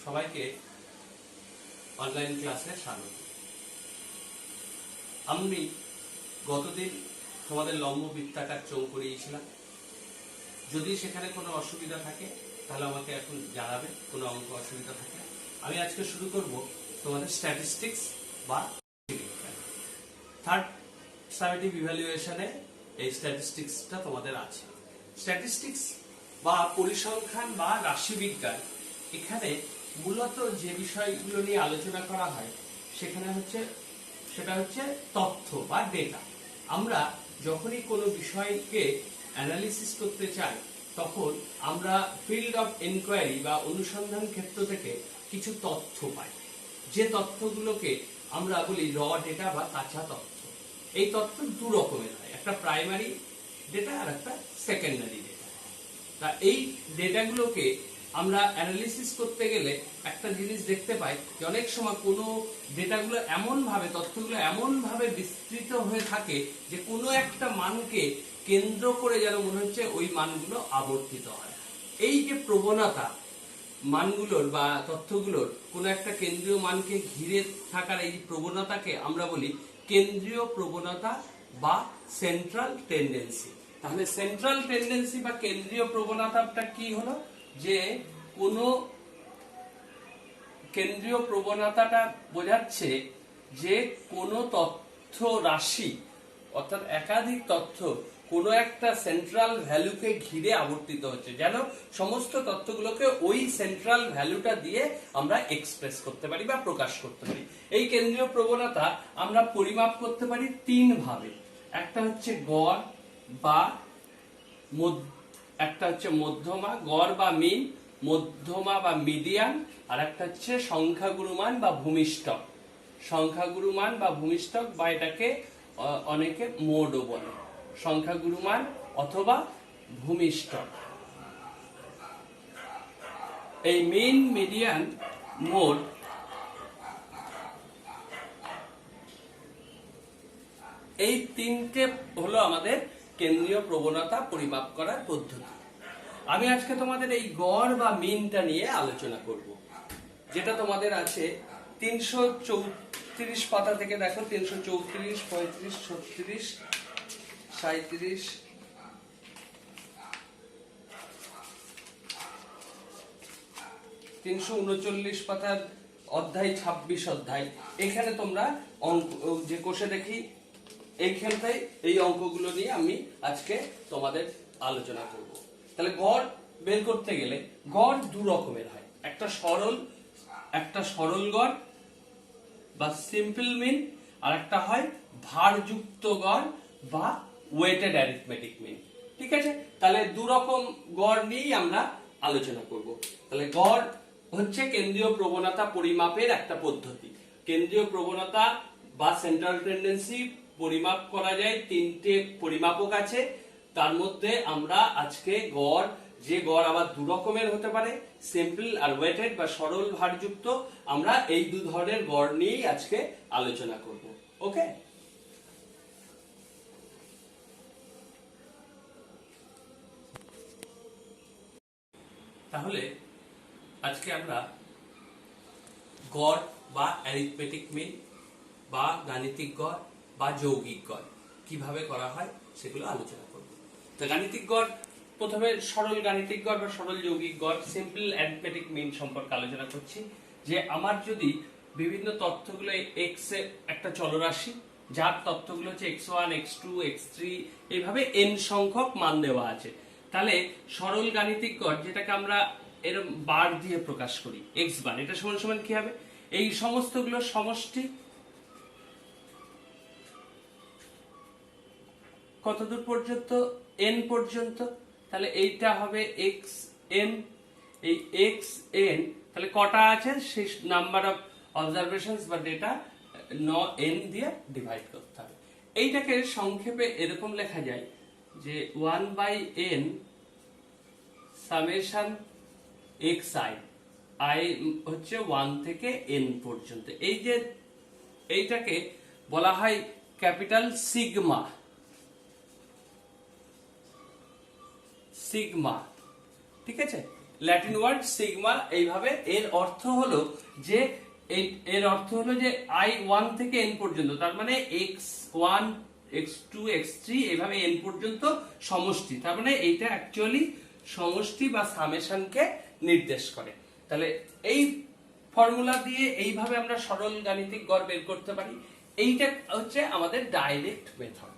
সবাইকে অনলাইন ক্লাসে স্বাগত। আমি গতদিন তোমাদের লম্ব বৃত্তাকার চৌ করিয়েছিলাম। যদি সেখানে কোনো অসুবিধা থাকে তাহলে আমাকে এখন জানাবে, কোনো অঙ্ক অসুবিধা থাকে। আমি আজকে শুরু করব তোমাদের স্ট্যাটিস্টিক্স বা থার্ড সামেটিভ ইভ্যালুয়েশনে এই স্ট্যাটিস্টিক্সটা তোমাদের আছে। স্ট্যাটিস্টিক্স বা পরিসংখ্যান বা রাশিবিজ্ঞান, এখানে মূলত যে বিষয়গুলো নিয়ে আলোচনা করা হয় সেটা হচ্ছে তথ্য বা ডেটা। আমরা যখনই কোনো বিষয়কে অ্যানালিসিস করতে চাই তখন আমরা ফিল্ড অফ এনকোয়ারি বা অনুসন্ধান ক্ষেত্র থেকে কিছু তথ্য পাই, যে তথ্যগুলোকে আমরা বলি র ডেটা বা কাঁচা তথ্য। এই তথ্য দু রকমের হয়, একটা প্রাইমারি ডেটা আর একটা সেকেন্ডারি ডেটা। তা এই ডেটাগুলোকে আমরা অ্যানালিসিস করতে গেলে একটা জিনিস দেখতে পাই যে অনেক সময় কোনো ডেটাগুলো তথ্যগুলো এমন ভাবে বিস্তৃত হয়ে থাকে যে কোনো একটা মানকে কেন্দ্র করে যেন মনে হচ্ছে ওই মানগুলো আবর্তিত হয়। এই যে প্রবণতা মানগুলোর বা তথ্যগুলোর কোনো একটা কেন্দ্রীয় মানকে ঘিরে থাকার এই প্রবণতাকে আমরা বলি কেন্দ্রীয় প্রবণতা বা সেন্ট্রাল টেন্ডেন্সি। তাহলে সেন্ট্রাল টেন্ডেন্সি বা কেন্দ্রীয় প্রবণতাটা কি হলো, যে কোনো কেন্দ্রীয় প্রবণতাটা বোঝাচ্ছে যে কোনো তথ্য রাশি অর্থাৎ একাধিক তথ্য কোনো একটা সেন্ট্রাল ভ্যালুকে ঘিরে আবর্তিত হচ্ছে, যেন সমস্ত তথ্যগুলোকে ওই সেন্ট্রাল ভ্যালুটা দিয়ে আমরা এক্সপ্রেস করতে পারি বা প্রকাশ করতে পারি। এই কেন্দ্রীয় প্রবণতা আমরা পরিমাপ করতে পারি তিন ভাবে। একটা হচ্ছে গড় বা একটা হচ্ছে মধ্যমা, গড় বা মিন, মধ্যমা বা মিডিয়ান, আর একটা হচ্ছে সংখ্যাগুরুমান বা ভূমিষ্ঠক। সংখ্যাগুরুমান বা ভূমিষ্ঠক বা এটাকে অনেকে মোডও বলে, সংখ্যাগুরুমান অথবা ভূমিষ্ঠক। এই মিন, মিডিয়ান, মোড এই তিনটে হলো আমাদের কেন্দ্রীয় প্রবণতা পরিমাপ করার পদ্ধতি। আমি আজকে তোমাদের এই গড় বা মিনটা নিয়ে আলোচনা করব, যেটা তোমাদের আছে 334 পাতা থেকে। দেখো 334, 35, 36, 37, 339 পাতার অধ্যায় 26 অধ্যায়। এখানে তোমরা অঙ্ক যে কোষে দেখি এইখানটাই এই অঙ্কগুলো নিয়ে আমি আজকে তোমাদের আলোচনা করব। তাহলে গড় বের করতে গেলে গড় দু রকমের হয়, একটা সরল গড় বা সিম্পল মিন, আর একটা হয় ভারযুক্ত গড় বা ওয়েটেড অ্যারিথমেটিক মিন। ঠিক আছে, তাহলে দু রকম গড় নিয়েই আমরা আলোচনা করব। তাহলে গড় হচ্ছে কেন্দ্রীয় প্রবণতা পরিমাপের একটা পদ্ধতি। কেন্দ্রীয় প্রবণতা বা সেন্ট্রাল টেন্ডেন্সি পরিমাপ করা যায়, তিনটে পরিমাপক আছে। তার মধ্যে আমরা আজকে গড়, যে গড় আবার দু রকমের হতে পারে, সিম্পল আর ওয়েটেড বা সরল ভারযুক্ত, আমরা এই দু ধরনের গড় নিয়েই আজকে আলোচনা করব। ওকে, তাহলে আজকে আমরা গড় বা অ্যারিথমেটিক মিন বা গাণিতিক গড় বা যৌগিক গড় কিভাবে করা হয় সেগুলো আলোচনা করব। তো গাণিতিক গড়, প্রথমে সরল গাণিতিক গড় বা সরল যৌগিক গড়, সিম্পল অ্যারিথমেটিক মিন সম্পর্কে আলোচনা করছি। যে আমার যদি বিভিন্ন তথ্যগুলো এক্স এ একটা চলরাশি, যার তথ্যগুলো হচ্ছে x1, x2, x3 এইভাবে n সংখ্যক মান দেওয়া আছে, তাহলে সরল গাণিতিক গড়, যেটাকে আমরা এরকম বার দিয়ে প্রকাশ করি, x বার, এটা সমান সমান কি হবে, এই সমস্তগুলো সমষ্টি কতদূর পর্যন্ত, n পর্যন্ত। তাহলে এইটা হবে xn, এই xn তাহলে কটা আছে সেই নাম্বার অফ অবজারভেশনস বা ডেটা n দিয়ে ডিভাইড করতে হবে। এইটাকে সংক্ষেপে এরকম লেখা যায় যে 1/n সামেশন xi, i হচ্ছে 1 থেকে n পর্যন্ত। এই যে এইটাকে বলা হয় ক্যাপিটাল সিগমা। ঠিক আছে, ল্যাটিন ওয়ার্ড সিগমা। এইভাবে এর অর্থ হলো যে এর অর্থ হলো যে i1 থেকে n পর্যন্ত, তার মানে x1 x2 x3 এইভাবে n পর্যন্ত সমষ্টি, তার মানে এইটা অ্যাকচুয়ালি সমষ্টি বা সামেশনকে নির্দেশ করে। তাহলে এই ফর্মুলা দিয়ে এইভাবে আমরা সরল গাণিতিক গড় বের করতে পারি। এইটা হচ্ছে আমাদের ডাইরেক্ট মেথড।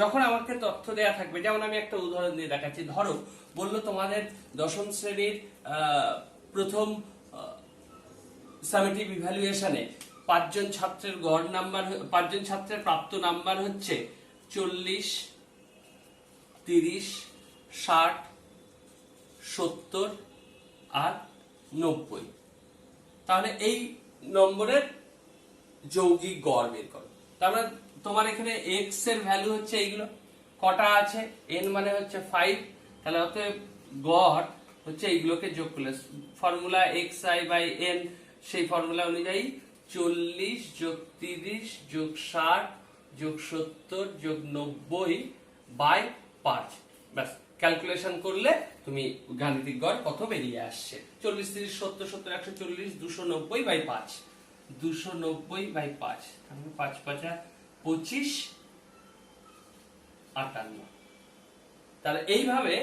যখন আমাকে তথ্য দেয়া থাকবে, যেমন আমি একটা উদাহরণ দিয়ে দেখাচ্ছি। ধরো বললো তোমাদের দশম শ্রেণীর প্রথম সামেটিভ ইভ্যালুয়েশনে 5 জন ছাত্রের গড় নাম্বার, 5 জন ছাত্রের প্রাপ্ত নাম্বার হচ্ছে 40, 30, 60, 70 আর 90। তাহলে এই নম্বরের যৌগিক গড় বের করো। তারপরে তোমার এখানে x এর ভ্যালু হচ্ছে এইগুলো, কটা আছে, n মানে হচ্ছে 5। তাহলে অতএব গড় হচ্ছে এইগুলোকে যোগ করলে ফর্মুলা xi/n, সেই ফর্মুলা অনুযায়ী 40 যোগ 30 যোগ 60 যোগ 70 যোগ 90/5। ব্যাস, ক্যালকুলেশন করলে তুমি গাণিতিক গড় কত বেরিয়ে আসছে। 40 30 70 70 140 290/5, 290/5, তাহলে 5 5 25 58। তাহলে এইভাবে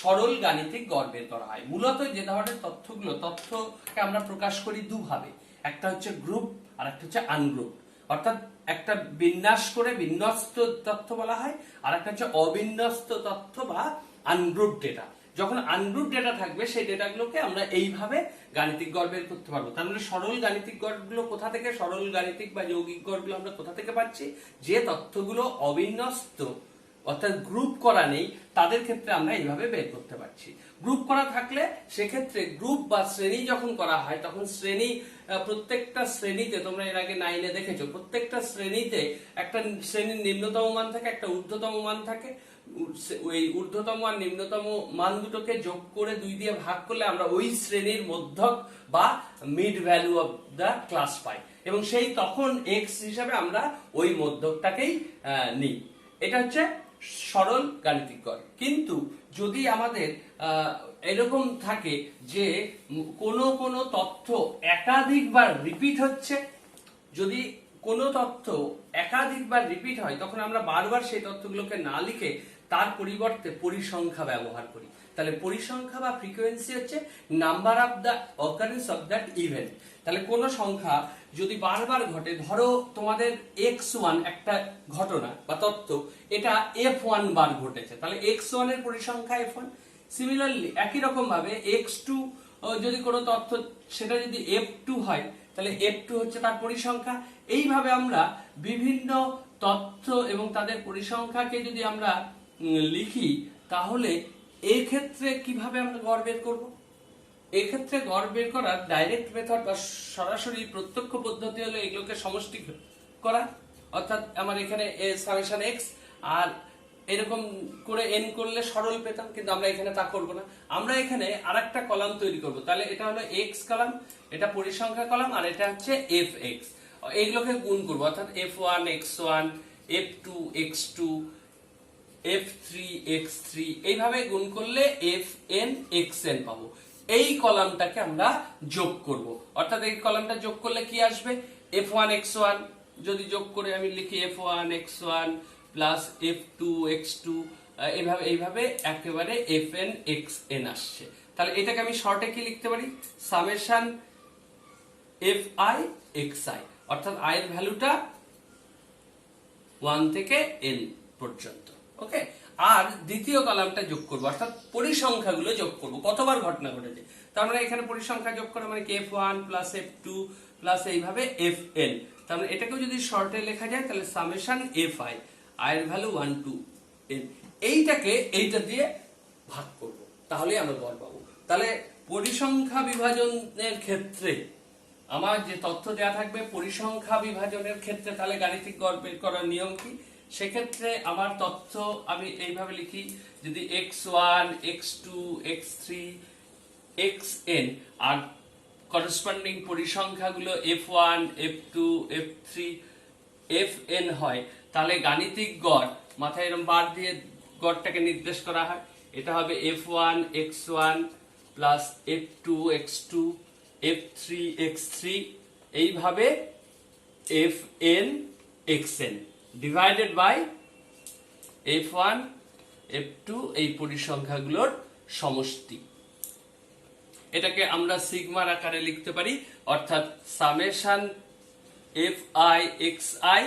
সরল গাণিতিক গড় বের করা হয়। মূলত যে ধরনের তথ্যগুলো, তথ্যকে আমরা প্রকাশ করি দুভাবে, একটা হচ্ছে গ্রুপ আর একটা হচ্ছে আনগ্রুপ। অর্থাৎ একটা বিন্যাস করে বিন্যস্ত তথ্য বলা হয়, আর একটা হচ্ছে অবিন্যস্ত তথ্য বা আনগ্রুপ ডেটা। যখন আনগ্রুপ ডেটা থাকবে সেই ডেটাগুলোকে আমরা এইভাবে গাণিতিক গড় বের করতে পারবো। তার মানে সরল গাণিতিক গড়গুলো কোথা থেকে, সরল গাণিতিক বা যৌগিক গড়গুলো আমরা কোথা থেকে পাচ্ছি? যে তথ্যগুলো অবিন্যস্ত অর্থাৎ গ্রুপ করা নেই, তাদের ক্ষেত্রে আমরা এইভাবে বের করতে পারছি। গ্রুপ করা থাকলে সেক্ষেত্রে গ্রুপ বা শ্রেণী যখন করা হয়, তখন শ্রেণী, প্রত্যেকটা শ্রেণীতে, তোমরা এর আগে 9-এ দেখেছো, প্রত্যেকটা শ্রেণীতে একটা শ্রেণীর নিম্নতম মান থাকে, একটা ঊর্ধ্বতম মান থাকে। ওই ঊর্ধ্বতম আর নিম্নতম মান দুটোকে যোগ করে 2 দিয়ে ভাগ করলে আমরা ওই শ্রেণীর মধ্যক বা mid value of the class পাই, এবং সেই তখন x হিসাবে আমরা ওই মধ্যকটাকেই নিই। এটা হচ্ছে সরল গাণিতিক গড়। কিন্তু যদি আমাদের এরকম থাকে যে কোনো তথ্য একাধিকবার রিপিট হচ্ছে, যদি কোনো তথ্য একাধিকবার রিপিট হয়, তখন আমরা বারবার সেই তথ্যগুলোকে না লিখে তার পরিবর্তে পরিসংখ্যা ব্যবহার করি। তাহলে পরিসংখ্যা বা ফ্রিকোয়েন্সি হচ্ছে number of the occurrence of that event. তাহলে কোন সংখ্যা যদি বারবার ঘটে, ধরো তোমাদের x1 একটা ঘটনা বা তথ্য, এটা f1 বার ঘটেছে, তাহলে x1 এর পরিসংখ্যা f1। সিমিলারলি একই রকম ভাবে x2 যদি কোনো তথ্য, সেটা যদি f2 হয়, তাহলে f2 হচ্ছে তার পরিসংখ্যা। এইভাবে আমরা বিভিন্ন তথ্য এবং তাদের পরিসংখ্যাকে যদি আমরা লিখি, তাহলে এই ক্ষেত্রে কিভাবে আমরা গড় বের করব? এক্ষেত্রে গড় বের করার ডাইরেক্ট মেথড বা সরাসরি প্রত্যক্ষ পদ্ধতি হলো এগুলোকে সমষ্টি করা। অর্থাৎ আমার এখানে সামেশন x আর এরকম করে n করলে সরল পেতাম, কিন্তু আমরা এখানে তা করব না। আমরা এখানে আরেকটা কলাম তৈরি করব। তাহলে এটা হলো x কলাম, এটা পরিসংখ্যা কলাম, আর এটা হচ্ছে fx। এইগুলোকে গুণ করব, অর্থাৎ f1 x1, f2 x2, f3 x3, এইভাবে গুণ করলে fn xn পাবো। এই কলামটাকে আমরা যোগ করব, অর্থাৎ এই কলামটা যোগ করলে কি আসবে? f1 x1 যদি যোগ করে আমি লিখি f1 x1 plus f2 x2, এইভাবে একেবারে fn xn আসছে। তাহলে এটাকে আমি শর্টে কি লিখতে পারি? সামেশন fi xi, অর্থাৎ i এর ভ্যালুটা 1 থেকে n পর্যন্ত। ওকে, আর দ্বিতীয় কলামটা যোগ করব, অর্থাৎ পরিসংখ্যাগুলো যোগ করব, কতবার ঘটনা ঘটেছে। তার মানে এখানে পরিসংখ্যা যোগ করা মানে f1 প্লাস f2 প্লাস এইভাবে fn। তার মানে এটাকেও যদি শর্টে লেখা যায়, তাহলে সামেশন fi, i এর ভ্যালু 1 to n, এইটাকে এইটা দিয়ে ভাগ করব, তাহলে আমরা গড় পাবো। তাহলে পরিসংখ্যা বিভাজনের ক্ষেত্রে আমার যে তথ্য দেয়া থাকবে পরিসংখ্যা বিভাজনের ক্ষেত্রে, তাহলে গাণিতিক গড় বের করার নিয়ম কি? সেক্ষেত্রে আমার তথ্য আমি এইভাবে লিখি, যদি x1 x2 x3 xn আর করসপন্ডিং পরিসংখ্যাগুলো f1 f2 f3 fn হয়, তাহলে গাণিতিক গড় মাথায় এরকম বার দিয়ে গড়টাকে নির্দেশ করা হয়। এটা হবে f1 x1 plus f2 x2 f3 x3 এইভাবে fn xn divided by f1 f2 এই পরিসংখ্যাগুলোর সমষ্টি। এটাকে আমরা সিগমার আকারে লিখতে পারি, অর্থাৎ সামেশন fi xi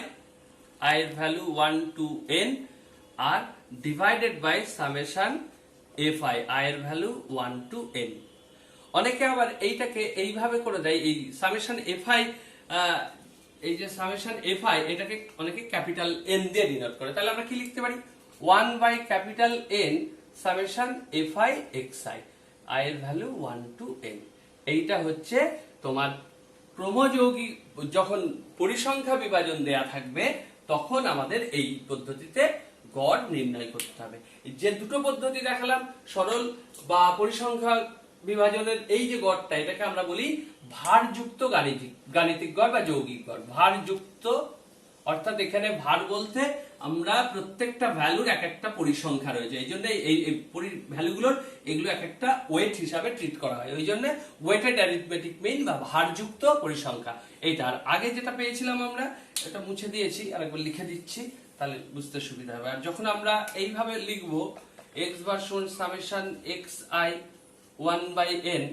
i এর ভ্যালু 1 to n আর divided by summation fi i এর ভ্যালু 1 to n। অনেকে আবার এইটাকে এইভাবে করে দেয়, এই সামেশন fi এই যে সামেশন fi এটাকে অনেকে ক্যাপিটাল n দিয়ে ডিনোট করে। তাহলে আমরা কি লিখতে পারি 1 by capital n summation fi xi i এর ভ্যালু 1 to n। এইটা হচ্ছে তোমার ক্রমযৌগিক, যখন পরিসংখ্যা বিভাজন দেয়া থাকবে তখন আমাদের এই পদ্ধতিতে গড় নির্ণয় করতে হবে। যে দুটো পদ্ধতি দেখালাম সরল বা পরিসংখ্যা বিভাজনের, এই যে গড়টা এটাকে আমরা বলি ভারযুক্ত গাণিতিক গড় বা যৌগিক গড়। ভারযুক্ত অর্থাৎ এখানে ভার বলতে আমরা প্রত্যেকটা ভ্যালুর এক একটা পরিসংখ্যা রয়েছে, এই জন্য এই ভ্যালুগুলোর এগুলো এক একটা ওয়েট হিসাবে ট্রিট করা হয়, ওই জন্য ওয়েটেড অ্যারিথমেটিক মিন বা ভারযুক্ত পরিসংখ্যা। এইটার আগে যেটা পেয়েছিলাম আমরা এটা মুছে দিয়েছি, আরেকবার লিখে দিচ্ছি তাহলে বুঝতে সুবিধা হবে। আর যখন আমরা এইভাবে লিখবো x বার সমান সামেশন xi 1 বাই n,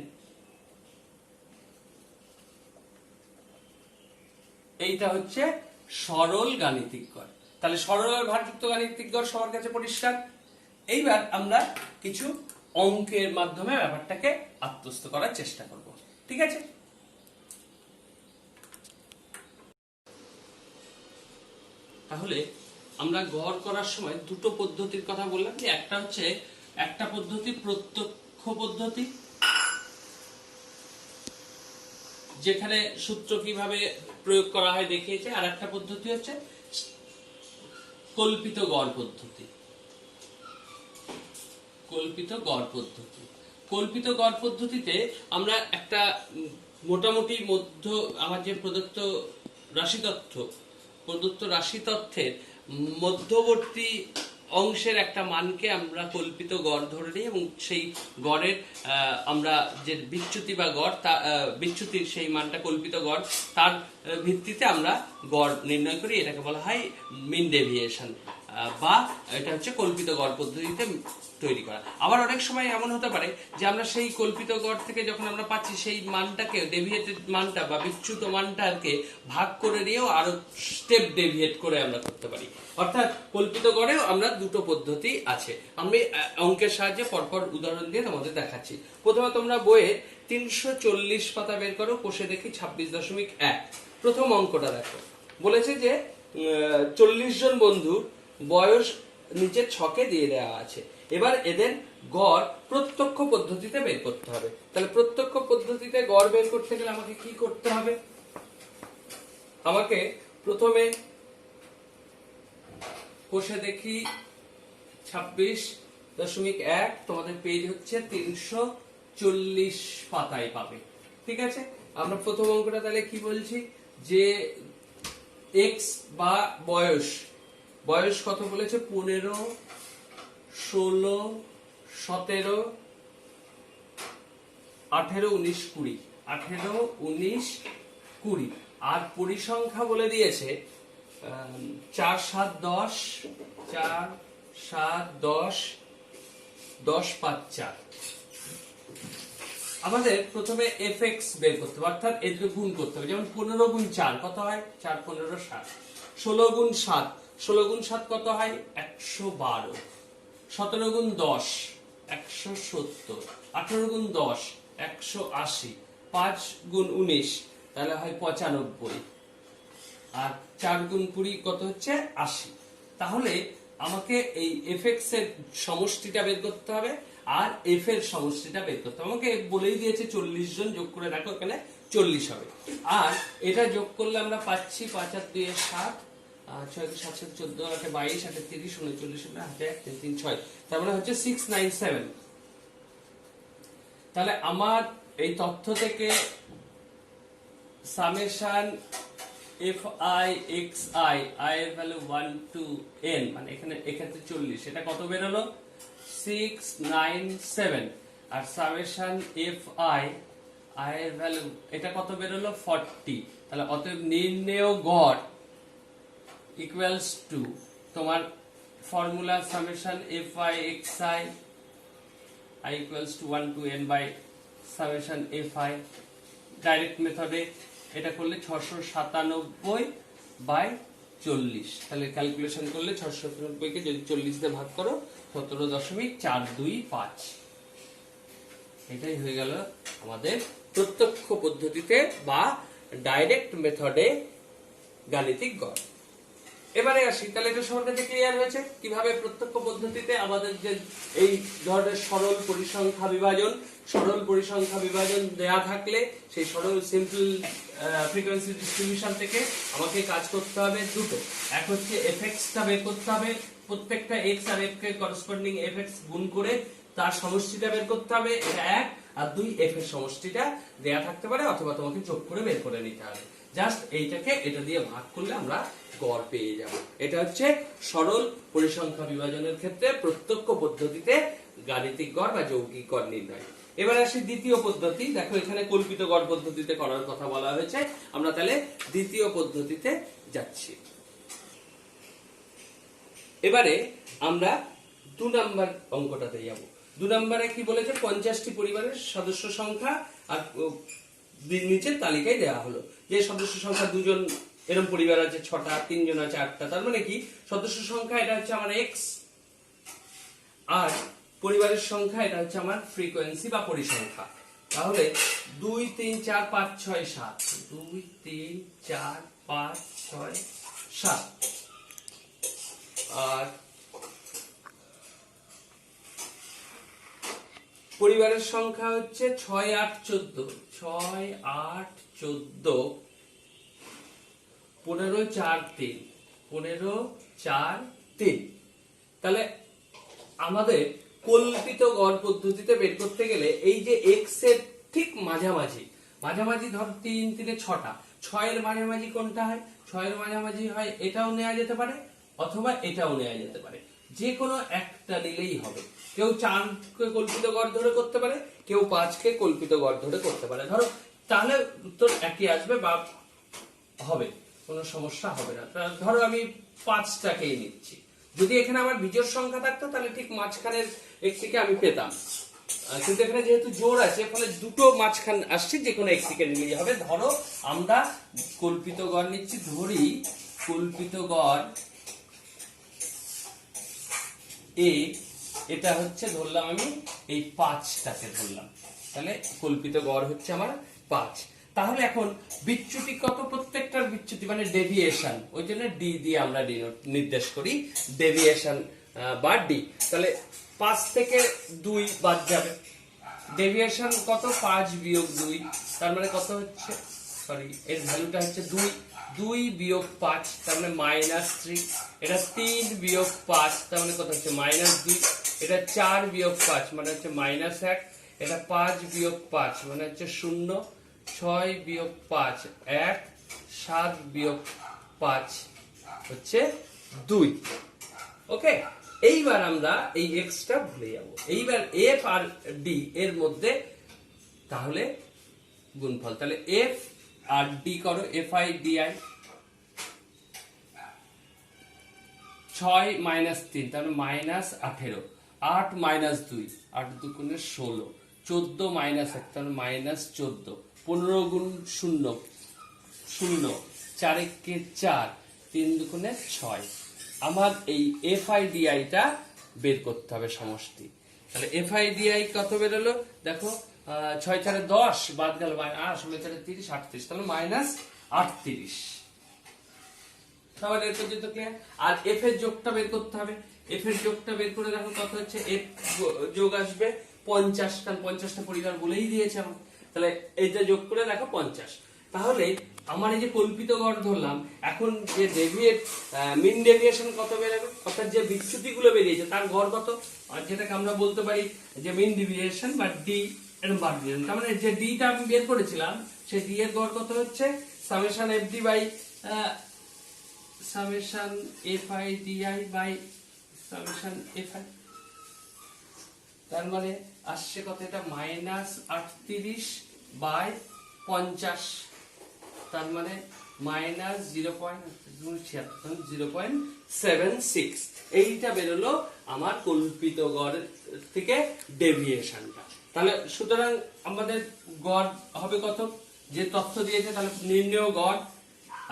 এইটা হচ্ছে সরল গাণিতিক গড়। তাহলে সরল আর ভারযুক্ত গাণিতিক গড় সবার কাছে পরিষ্কার। এইবার আমরা কিছু অঙ্কের মাধ্যমে ব্যাপারটাকে আত্মস্থ করার চেষ্টা করব, ঠিক আছে? তাহলে আমরা গড় করার সময় দুটো পদ্ধতির কথা বললাম, যে একটা হচ্ছে একটা পদ্ধতি প্রত্যক্ষ পদ্ধতি, যেখানে সূত্র কিভাবে প্রয়োগ করা হয় দেখিয়েছে, আর একটা পদ্ধতি হচ্ছে কল্পিত গড় পদ্ধতি। কল্পিত গড় পদ্ধতি, কল্পিত গড় পদ্ধতিতে আমরা একটা মোটামুটি আমার যে প্রদত্ত রাশি তথ্যের মধ্যবর্তী অংশের একটা মানকে আমরা কল্পিত গড় ধরে নিই এবং সেই গড়ের আমরা যে বিচ্যুতি বা গড় বিচ্যুতির সেই মানটা কল্পিত গড়, তার ভিত্তিতে আমরা গড় নির্ণয় করি। এটাকে বলা হয় মিন ডেভিয়েশন, বা এটা হচ্ছে কল্পিত গড় পদ্ধতিতে তৈরি করা। আবার অনেক সময় এমন হতে পারে যে আমরা সেই কল্পিত গড় থেকে যখন আমরা পাচ্ছি সেই মানটাকে, ডেভিয়েটেড মানটা বা বিচ্যুত মানটাকে ভাগ করে নিয়েও আরো স্টেপ ডেভিয়েট করে আমরা করতে পারি। অর্থাৎ কল্পিত গড়েও আমরা দুটো পদ্ধতি আছে। আমি অঙ্কের সাহায্যে পরপর উদাহরণ দিয়ে তোমাদের দেখাচ্ছি। প্রথমে তোমরা বইয়ে 340 পাতা বের করো, কোষে দেখি 26.1। প্রথম অঙ্কটা দেখো, বলেছে যে 40 জন বন্ধুর বয়স নিচের ছকে দিয়ে দেওয়া আছে। এবার এদের গড় প্রত্যক্ষ পদ্ধতিতে বের করতে হবে। তাহলে প্রত্যক্ষ পদ্ধতিতে গড় বের করতে গেলে আমাকে কি করতে হবে? আমাকে প্রথমে কোষে দেখি 26.1, তোমাদের পেজ হচ্ছে 340 পাতায় পাবে, ঠিক আছে? আমরা প্রথম অঙ্কটা তাহলে কি বলছি, যে x বা বয়স কত বলেছে? 15, 16, 17, 18, 19, 20। 18, 19, 20। আর পরিসংখ্যা বলে দিয়েছে 4, 7, 10, 4, 7, 10, 10, 5, 4। আমাদের প্রথমে fx বের করতে হবে, অর্থাৎ এদের গুণ করতে হবে। যেমন 15 গুণ 4 কত হয়? 4, 15, 7। 16 গুণ 7, 16 গুণ 7 কত হয়? 112। 17 গুণ 10, 170। 18 গুণ 10, 180। 5 গুণ 19 তাহলে হয় 95। আর 4 গুণ 20 কত হচ্ছে? 80। তাহলে আমাকে এই fx এর সমষ্টিটা বের করতে হবে আর f এর সমষ্টিটা বের করতে হবে। আমাকে বলেই দিয়েছে 40 জন, যোগ করে দেখো এখানে 40 হবে। আর এটা যোগ করলে আমরা পাচ্ছি 5 আর 2 এর 7, 6 7 7 14 8 22 8 30 39 হাতে 1 3 3 6, তার মানে হচ্ছে 697। তাহলে আমার এই তথ্য থেকে সামেশন fi xi i এর ভ্যালু 1 to n, মানে এখানে এক্ষেত্রে 40, এটা কত বের হলো? 697। আর সামেশন এফ আই, আই এর ভ্যালু এটা কত বেরোলো 40, তাহলে অতএব নির্ণেয় গড় ইকুয়ালস টু তোমার formula summation f i x i i equals to 1 to n by summation f i. Direct মেথডে এটা করলে 697 বাই 40, তাহলে ক্যালকুলেশন করলে 697 কে যদি 40 দিয়ে ভাগ করো 17.425, এটাই হয়ে গেল আমাদের প্রত্যক্ষ পদ্ধতিতে বা ডাইরেক্ট মেথডে গাণিতিক গড়। এবারে আসি, তাহলে এটা সবার কাছে ক্লিয়ার হয়েছে কিভাবে প্রত্যক্ষ পদ্ধতিতে আমাদের যে এই ধরনের সরল পরিসংখ্যা বিভাজন দেয়া থাকলে সেই সরল সিম্পল ফ্রিকোয়েন্সি ডিস্ট্রিবিউশন থেকে আমাকে কাজ করতে হবে দুটো। এক হচ্ছে এফএক্স টা বের করতে হবে, প্রত্যেকটা এক্স আর এফ কে করেসপন্ডিং এফএক্স গুণ করে তার সমষ্টিটা বের করতে হবে, এটা এক। আর দুই, এফ এর সমষ্টিটা দেয়া থাকতে পারে অথবা তোমাকে যোগ করে বের করে নিতে হবে। জাস্ট এইটাকে এটা দিয়ে ভাগ করলে আমরা গড় পেয়ে যাব। এটা হচ্ছে সরল পরিসংখ্যা বিভাজনের ক্ষেত্রে প্রত্যক্ষ পদ্ধতিতে গাণিতিক গড় বা যৌগিক গড় নির্ণয়। এবার আসি দ্বিতীয় পদ্ধতি। দেখো এখানে কল্পিত গড় পদ্ধতিতে করার কথা বলা হয়েছে, আমরা তাহলে দ্বিতীয় পদ্ধতিতে যাচ্ছি। এবারে আমরা 2 নম্বর অঙ্কটাতে যাব। 2 নম্বরে কি বলেছে, 50টি পরিবারের সদস্য সংখ্যা আর নিচের তালিকায় দেওয়া হলো যে সদস্য সংখ্যা 2 জন এরকম পরিবার আছে 6টা, 3 জন আছে 8টা, তার মানে কি সদস্য সংখ্যা এটা হচ্ছে আমার এক্স আর পরিবারের সংখ্যা এটা হচ্ছে আমার ফ্রিকোয়েন্সি বা পরিসংখ্যা। তাহলে 2 3 4 5 6 7, 2 3 4 5 6 7 আর পরিবারের সংখ্যা হচ্ছে 6 8 14, 6 8 14 15 4 3, 15 4 3। তাহলে আমাদের কল্পিত গড় পদ্ধতিতে বের করতে গেলে এই যে এক্স এর ঠিক মাঝামাঝি ধর 3 3 6টা, 6 এর মাঝামাঝি কোনটা হয়? 6 এর মাঝামাঝি হয় এটাও নেওয়া যেতে পারে অথবা এটাও নেওয়া যেতে পারে, যে কোনো একটা নিলেই হবে। কেউ 4 কে কল্পিত গড় ধরে করতে পারে, কেউ 5 কে কল্পিত গড় ধরে করতে পারে। ধরো তাহলে উত্তর একই আসবে বা হবে, কোনো সমস্যা হবে না। ধরো আমি 5টাকেই নিচ্ছি, যদি এখানে আমার বিজোড় সংখ্যা থাকতো তাহলে ঠিক মাঝখানের একটিকে আমি পেতাম, কিন্তু এখানে যেহেতু জোড় আছে ফলে দুটো মাঝখান আসছে, যে কোনো একটিকে নিলেই হবে। ধরো আমরা কল্পিত গড় নিচ্ছি, ধরি কল্পিত গড় এ, এটা হচ্ছে ধরলাম আমি এই 5টাকে ধরলাম, তাহলে কল্পিত গড় হচ্ছে আমার 5। তাহলে এখন বিচ্যুতি কত? প্রত্যেকটার বিচ্যুতি মানে ডেভিয়েশন, ওই জন্য ডি দিয়ে আমরা নির্দেশ করি, ডেভিয়েশন বা ডি। তাহলে 5 থেকে 2 বাদ যাবে, ডেভিয়েশন কত? 5 বিয়োগ 2, তার মানে কত হচ্ছে, সরি এর ভ্যালুটা হচ্ছে 2, 2 বিয়োগ 5 তার মানে -3, এটা 3 বিয়োগ 5 তার মানে কত হচ্ছে -2, এটা 4 বিয়োগ 5 মানে হচ্ছে -1, এটা 5 বিয়োগ 5 মানে হচ্ছে 0, 6 বিয়োগ 5 1, 7 বিয়োগ 5 হচ্ছে 2। ওকে, এইবার আমরা এই এক্সটা ভুলে যাব। এইবার এফ আর ডি এর মধ্যে তাহলে গুণফল, তাহলে এফ আর ডি করো, এফ আই ডি আই। 6 - 3 তার মানে -18, 8 - 2, 8 দুগুণে 16, 14 - 1 তার মানে -14, 15 গুণ 0 0, 4 একে 4, 3 দুগুণে 6। আমার এই এফ আই ডি আই টা বের করতে হবে সমষ্টি। তাহলে এফ আই ডি আই কত বেরোলো দেখো, 6 4 10 বাদ গেল 16 4 30 38, তাহলে -38। তাহলে এর পর্যন্ত ক্লিয়ার। আর এফ এর যোগটা বের করতে হবে, এফ এর যোগটা বের করে দেখো কত হচ্ছে, এফ যোগ আসবে 50, কারণ 50টা পরিবার বলেই দিয়েছে আমাকে, তাহলে এইটা যোগ করে দেখো 50। তাহলে আমার এই যে কল্পিত গড় ধরলাম, এখন যে মিন ডেভিয়েশন কত বেরোবে, অর্থাৎ যে বিচ্যুতিগুলো বেরিয়েছে তার গড় কত, আর যেটাকে আমরা বলতে পারি যে মিন ডেভিয়েশন বা ডি এরকম বার দিলাম। তার মানে যে ডি টা আমি বের করেছিলাম সেই ডি এর গড় কত হচ্ছে, summation f d by summation f i d i by summation f i. তার মানে আসছে কত, এটা -38/50, তার মানে -0.76, এইটা বেরোলো আমার কল্পিত গড় থেকে ডেভিয়েশনটা। তাহলে সুতরাং আমাদের গড় হবে কত, যে তথ্য দিয়েছে, তাহলে নির্ণেয় গড়,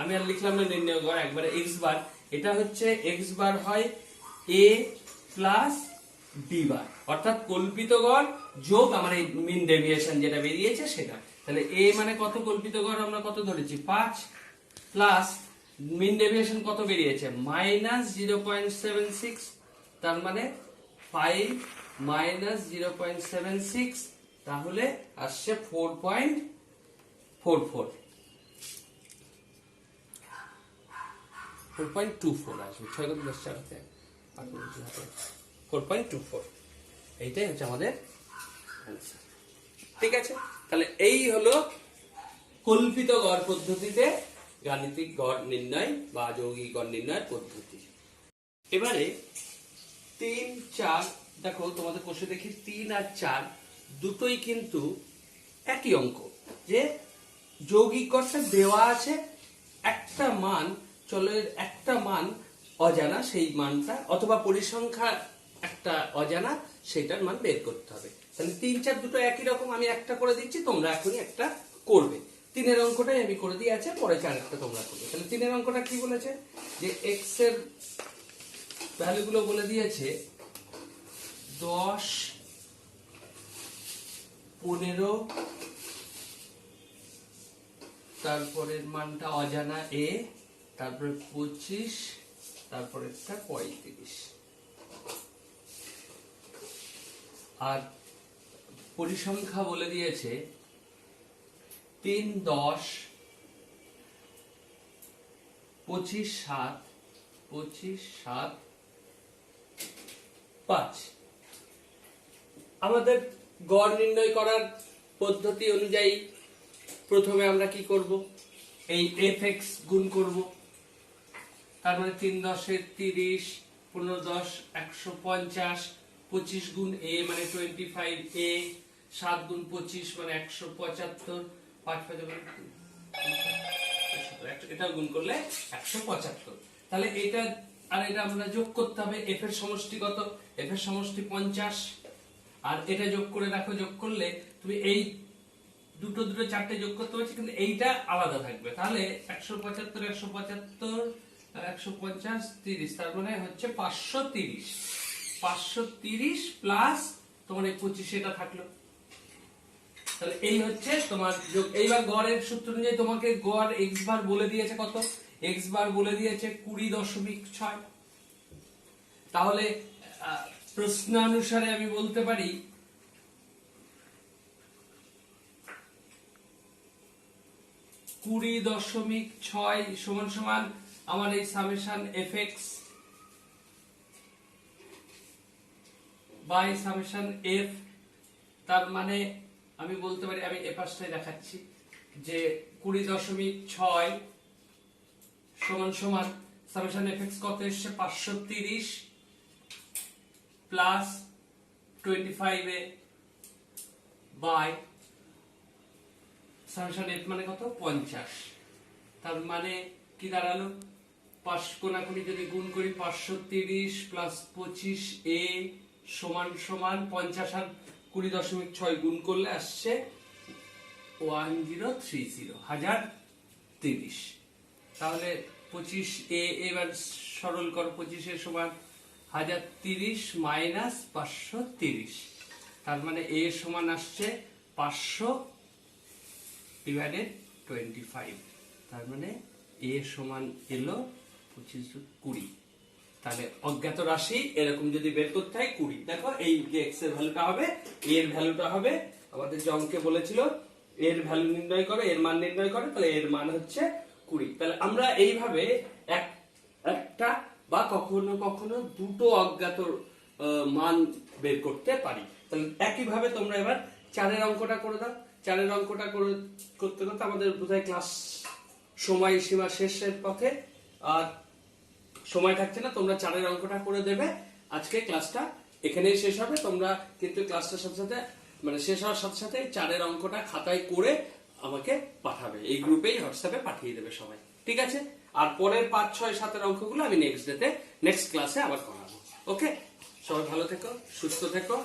আমি আর লিখলাম না নির্ণেয় গড়, একবারে x বার, এটা হচ্ছে x বার হয় a প্লাস b বার, অর্থাৎ কল্পিত গড় যোগ আমার এই মিন ডেভিয়েশন যেটা বেরিয়েছে সেটা। তাহলে a মানে কত, কল্পিত গড় আমরা কত ধরেছি 5, প্লাস মিন ডেভিয়েশন কত বেরিয়েছে -0.76, তার মানে 5 -0.76, তাহলে আসছে 4.44, 4.24 আসবে, 6 × 10 চারতে 4.24, এইটাই হচ্ছে আমাদের অ্যান্সার। ঠিক আছে, তাহলে এই হলো কল্পিত গড় পদ্ধতিতে গাণিতিক গড় নির্ণয় বা যৌগিক গড় নির্ণয়ের পদ্ধতি। এবারে 3, 4, দেখো তোমাদের কোষে দেখি 3 আর 4 দুটোই কিন্তু একই অঙ্ক, যে যৌগিক গড়টা দেওয়া আছে, একটা মান, চলো একটা মান অজানা, সেই মানটা অথবা পরিসংখ্যা একটা অজানা, সেটার মান বের করতে হবে। তাহলে 3, 4 দুটো একই রকম, আমি একটা করে দিচ্ছি, তোমরা এখনই একটা করবে। 3-এর অঙ্কটাই আমি করে দিয়ে আছে, পরে 4-এরটা তোমরা করবে। তাহলে 3-এর অঙ্কটা কি বলেছে, যে x এর ভ্যালুগুলো বলে দিয়েছে 10, 15, তারপরের মানটা অজানা a, তারপরে 25, তারপরেরটা 35, আর পরিসংখ্যা বলে দিয়েছে 3, 10, 25, 7, 25, 7, 5। আমাদের গড় নির্ণয় করার পদ্ধতি অনুযায়ী প্রথমে আমরা কি করব, এই fx গুণ করব, তার মানে 3 × 10 = 30, 15 × 10 = 150, 25 গুণ a মানে 25a, 7 গুণ 25 মানে 175, 5 5 এটা গুণ করলে 175। তাহলে এটা আর এটা আমরা যোগ করতে হবে, f এর সমষ্টি কত, f এর সমষ্টি 50, আর এটা যোগ করে রাখো, যোগ করলে তুমি এই দুটো চারটে যোগ করতে পারছি, কিন্তু এইটা আলাদা থাকবে। তাহলে 175 175 150 30, তার মানে হচ্ছে 530, 530 প্লাস তোমার এই 25 এটা থাকলো। তাহলে এই হচ্ছে তোমার যোগ। এইবার গড়ের সূত্র অনুযায়ী তোমাকে গড় x বার বলে দিয়েছে কত, x বার বলে দিয়েছে 20.6। তাহলে প্রশ্নানুসারে আমি বলতে পারি 20.6 সমান সমান আমার এই summation fx by summation f, তার মানে আমি বলতে পারি, আমি এ পাশটাই দেখাচ্ছি, যে 20.6 সমান সমান সামেশন fx কত এসছে 530 plus 25a by summation f মানে কত 50, তার মানে কি দাঁড়ালো, 5 কোণাকুণি যদি গুণ করি 530 প্লাস 25a সমান সমান 50 আর 20.6 গুণ করলে আসছে 1030 তাহলে 25a এবার সরল করো, 25 এর সমান 1030 মাইনাস 530, তার মানে a সমান আসছে 500 ডিভাইডেড 25, তার মানে a সমান এলো 2520। তাহলে অজ্ঞাত রাশি এরকম যদি বের করতে হয় 20, দেখো এই যে x এর ভ্যালুটা হবে, a এর ভ্যালুটা হবে, আমাদের যে অঙ্কে বলেছিল এর ভ্যালু নির্ণয় করো, এর মান নির্ণয় করো, তাহলে এর মান হচ্ছে 20। তাহলে আমরা এইভাবে একটা বা কখনো কখনো দুটো অজ্ঞাত মান বের করতে পারি। তাহলে একইভাবে তোমরা এবার 4-এর অঙ্কটা করে দাও। 4-এর অঙ্কটা করতে করতে আমাদের বোধহয় ক্লাস সময় সীমা শেষের পথে, আর সময় থাকছে না, তোমরা 4-এর অঙ্কটা করে দেবে। আজকে ক্লাসটা এখানেই শেষ হবে। তোমরা কিন্তু ক্লাসটার সাথে সাথে মানে শেষ হওয়ার সাথে সাথে 4-এর অঙ্কটা খাতায় করে আমাকে পাঠাবে, এই গ্রুপেই হোয়াটসঅ্যাপে পাঠিয়ে দেবে সবাই, ঠিক আছে? আর পরের 5, 6, 7-এর অঙ্কগুলো আমি নেক্সট ক্লাসে আবার করাবো। ওকে, সবাই ভালো থেকো, সুস্থ থেকো।